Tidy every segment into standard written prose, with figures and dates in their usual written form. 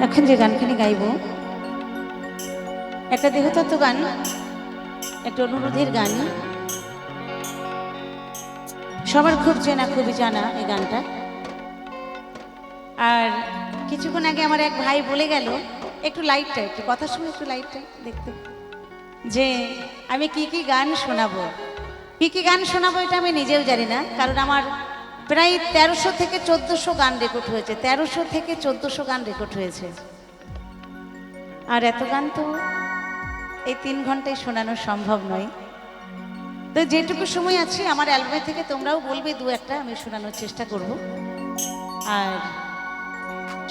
এখন যে গানখানি গাইব একটা দেহতত্ত্ব গান, একটা অনুরোধের গান, সবার খুব চেনা, খুবই জানা এই গানটা। আর কিছুক্ষণ আগে আমার এক ভাই বলে গেল, একটু লাইটটা, একটু কথা শুনে একটু লাইটটা দেখতে, যে আমি কি কি গান শোনাবো, কি কি গান শোনাবো এটা আমি নিজেও জানি না, কারণ আমার প্রায় 1300 থেকে 1400 গান রেকর্ড হয়েছে, 1300 থেকে 1400 গান রেকর্ড হয়েছে। আর এত গান তো এই 3 ঘন্টায় শোনানো সম্ভব নয়। তো যেটুকু সময় আছে আমার অ্যালবামে থেকে তোমরাও বলবে দু একটা, আমি শোনানোর চেষ্টা করব। আর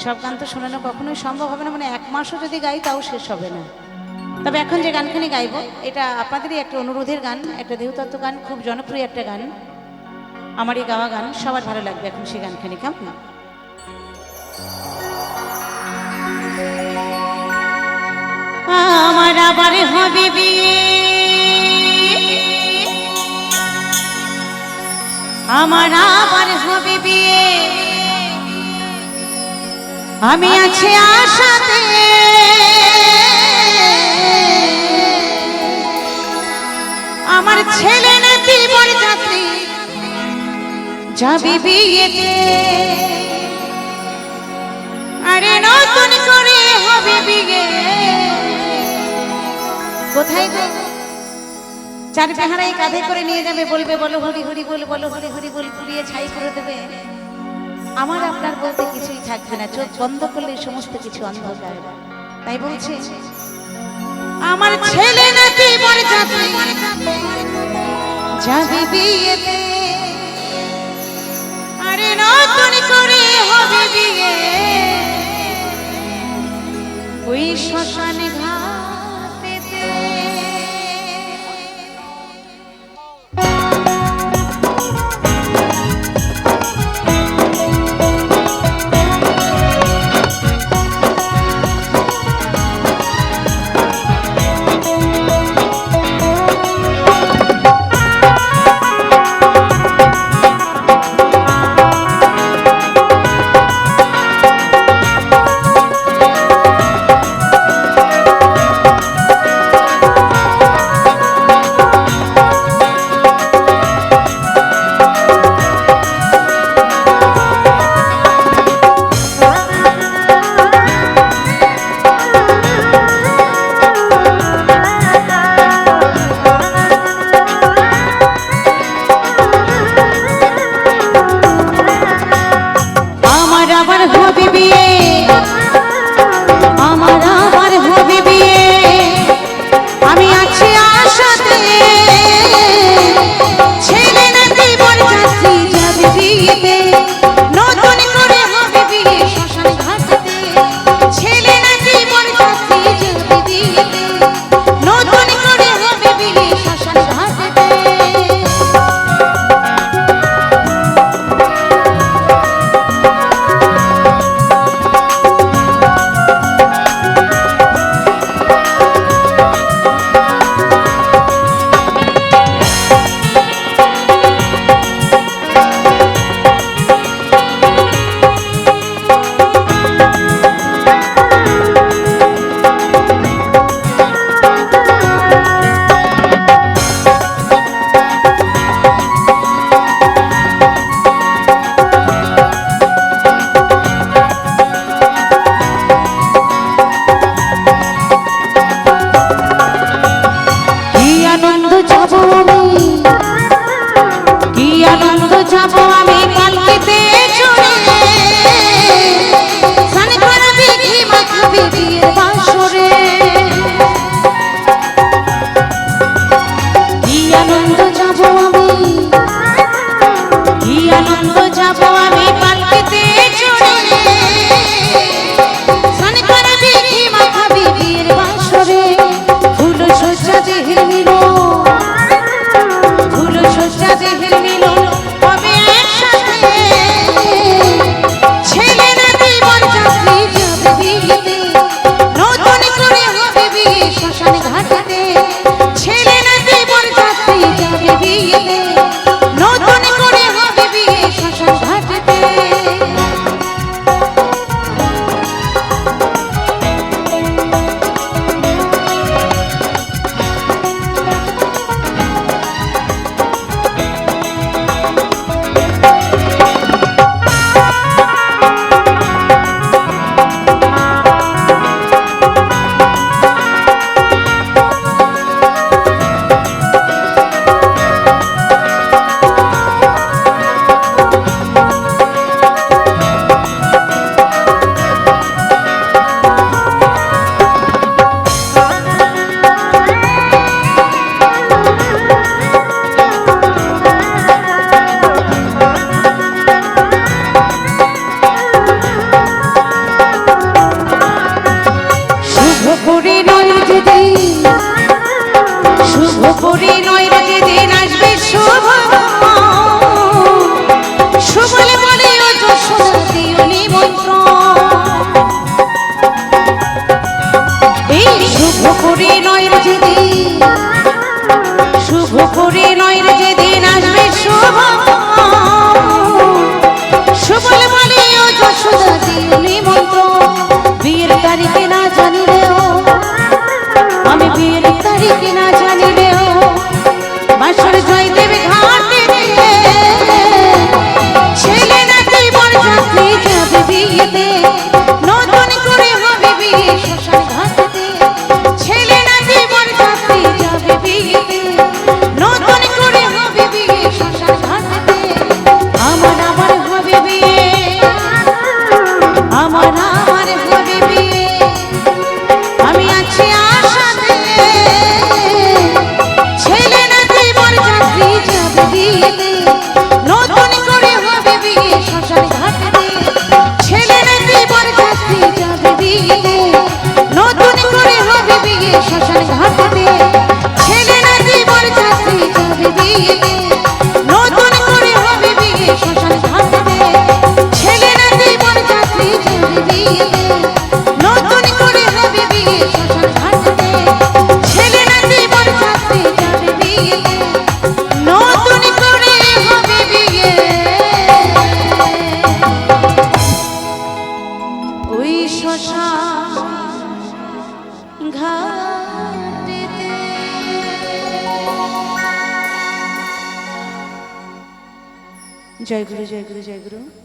সব গান তো শোনানো কখনোই সম্ভব হবে না, মানে 1 মাসও যদি গাই তাও শেষ হবে না। তবে এখন যে গানখানি গাইব এটা আপনাদেরই একটা অনুরোধের গান, একটা দেহতত্ত্ব গান, খুব জনপ্রিয় একটা গান, আমারই গাওয়া গান, সবার ভালো লাগবে এখন সেই গানখানি। কেমন? আমার আবার হবে বিয়ে, আমার আবার হবে বিয়ে, আমি আছি আশাতে, আমার ছেলে নাতি বরযাত্রী যাবে বিয়েতে, আরে নতুন করে হবে বিয়ে। কোথায় গো? চার পেহারাই কাঁধে করে নিয়ে যাবে, বলবে বলো হরি হরি বল, বলো হরি হরি বল, পুড়িয়ে ছাই করে দেবে। আমার আপনার বলতে কিছুই থাকবে না, চোখ বন্ধ করলে সমস্ত কিছু অন্ধকার। তাই বলছে আমার ছেলে নাতি বরযাত্রী যাবে বিয়েতে, আরে নতুন করে হবে বিয়ে, ওই শ্মশান ঘাটেতে। বিয়েতে, নতুন করে হবে বিয়ে শ্মশান ঘাটেতে, ছেলে নাকি বরযাত্রী যাবে বিয়েতে, নতুন করে হবে বিয়ে শ্মশান ঘাটেতে, আমার হবে বিয়ে, আমার হবে বিয়ে, আমি আছি আশাতে, ছেলে নাকি বরযাত্রী যাবে বিয়েতে, নতুন করে হবে বিয়ে শ্মশান ঘাটেতে, ছেলে নাকি বরযাত্রী যাবে বিয়েতে, নতুন করে হবে বিয়ে শ্মশান ঘাটেতে, ছেলে নাকি বরযাত্রী যাবে বিয়েতে, নতুন করে হবে বিয়ে শ্মশান ঘাটেতে, ছেলে নাকি বরযাত্রী যাবে বিয়েতে, নতুন করে হবে বিয়ে শ্মশান ঘাটেতে, ছেলে নাকি বরযাত্রী যাবে বিয়েতে, নতুন করে হবে বিয়ে ওই শ্মশান ঘাটেতে। জয় গুরু, জয় গুরু, জয় গুরু।